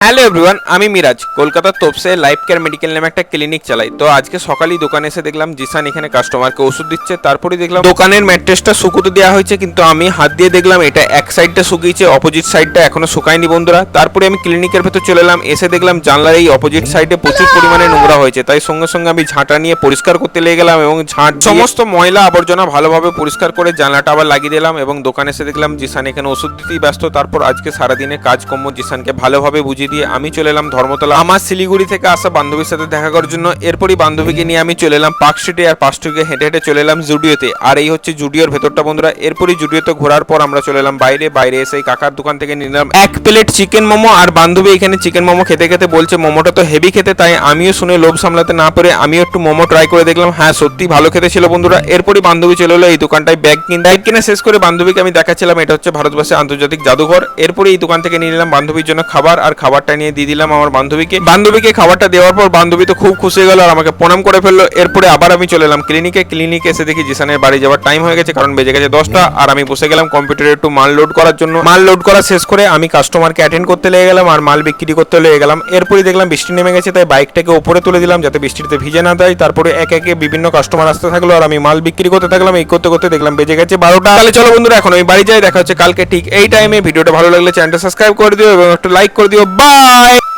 Hello everyone, আমি মিরাজ কলকাতার তোপসে life care medical নামে একটা ক্লিনিক চালাই। তো আজকে সকালেই দোকানে এসে দেখলাম জিসান এখানে কাস্টমারকে ওষুধ দিচ্ছে। তারপরে দেখলাম দোকানের ম্যাট্রেসটা শুকোতে দেওয়া হয়েছে, কিন্তু আমি হাত দিয়ে দেখলাম এটা এক সাইডটা শুকিয়েছে, অপোজিট সাইডটা এখনো শুকায়নি বন্ধুরা। তারপরে আমি ক্লিনিকের ভেতর চলে এলাম, এসে দেখলাম জানলার এই অপোজিট সাইডে প্রচুর পরিমাণে নোংরা হয়েছে। তাই সঙ্গে সঙ্গে আমি ঝাঁটা নিয়ে পরিষ্কার করতে লেগে গেলাম এবং ঝাঁট সমস্ত ময়লা আবর্জনা ভালোভাবে পরিষ্কার করে জানলাটা আবার লাগিয়ে দিলাম এবং দোকানে এসে দেখলাম জিসান এখানে ওষুধ দিতেই ব্যস্ত। তারপর আজকে সারাদিনের কাজকর্ম জিসানকে ভালোভাবে বুঝিয়ে দিয়ে আমি চলে এলাম ধর্মতলা আমার শিলিগুড়ি থেকে আসা বান্ধবীর সাথে দেখা করার জন্য। এরপরই বান্ধবীকে নিয়ে আমি চলে এলাম পার্ক স্ট্রিটে, আর পার্ক স্ট্রিটে হেঁটে হেঁটে চলে এলাম জুডিওতে। আর এই হচ্ছে জুডিওর ভেতরটা বন্ধুরা। এরপরই জুডিওতে ঘোরার পর আমরা চলে এলাম বাইরে এসে কাকার দোকান থেকে নিলাম এক প্লেট চিকেন মোমো। আর বান্ধবী এখানে চিকেন মোমো খেতে খেতে বলছে মোমোটা তো হেভি খেতে, তাই আমিও শুনে লোভ সামলাতে না পারে আমিও একটু মোমো ট্রাই করে দেখলাম। হ্যাঁ, সত্যি ভালো খেতে ছিল বন্ধুরা। এরপরই বান্ধবী চলে এলো এই দোকানটায় ব্যাগ কিনে শেষ করে বান্ধবীকে আমি দেখাচ্ছিলাম এটা হচ্ছে ভারতবর্ষের আন্তর্জাতিক জাদুঘর। এরপরে এই দোকান থেকে নিয়ে নিলাম বান্ধবীর জন্য খাবার, আর খাবারটা নিয়ে দিয়ে দিলাম আমার বান্ধবীকে খাবারটা দেওয়ার পর বান্ধবী তো খুব খুশি হয়ে গেল আর আমাকে প্রণাম করে ফেললো। এরপরে আবার আমি চলে এলাম ক্লিনিকে এসে দেখি জিসানের বাড়ি যাওয়ার টাইম হয়ে গেছে, কারণ বেজে গেছে 10টা। আর আমি বসে গেলাম কম্পিউটারে একটু মাল লোড করার জন্য। মাল লোড করা শেষ করে আমি কাস্টমারকে অ্যাটেন্ড করতে লেগে গেলাম আর মাল বিক্রি করতে লেগে গেলাম। এরপরে দেখলাম বৃষ্টি নেমে গেছে, তাই বাইকটাকে উপরে তুলে দিলাম যাতে বৃষ্টিতে ভিজে না দেয়। তারপরে একে একে বিভিন্ন কাস্টমার আসতে থাকলো আর আমি মাল বিক্রি করতে থাকলাম। এই করতে করতে দেখলাম বেজে গেছে 12টা। তাহলে চলো বন্ধুরা, এখন আমি বাড়ি যাই, দেখা হচ্ছে কালকে ঠিক এই টাইমে। ভিডিওটা ভালো লাগলে চ্যানেলটা সাবস্ক্রাইব করে দিও এবং একটু লাইক করে দিও। বাই।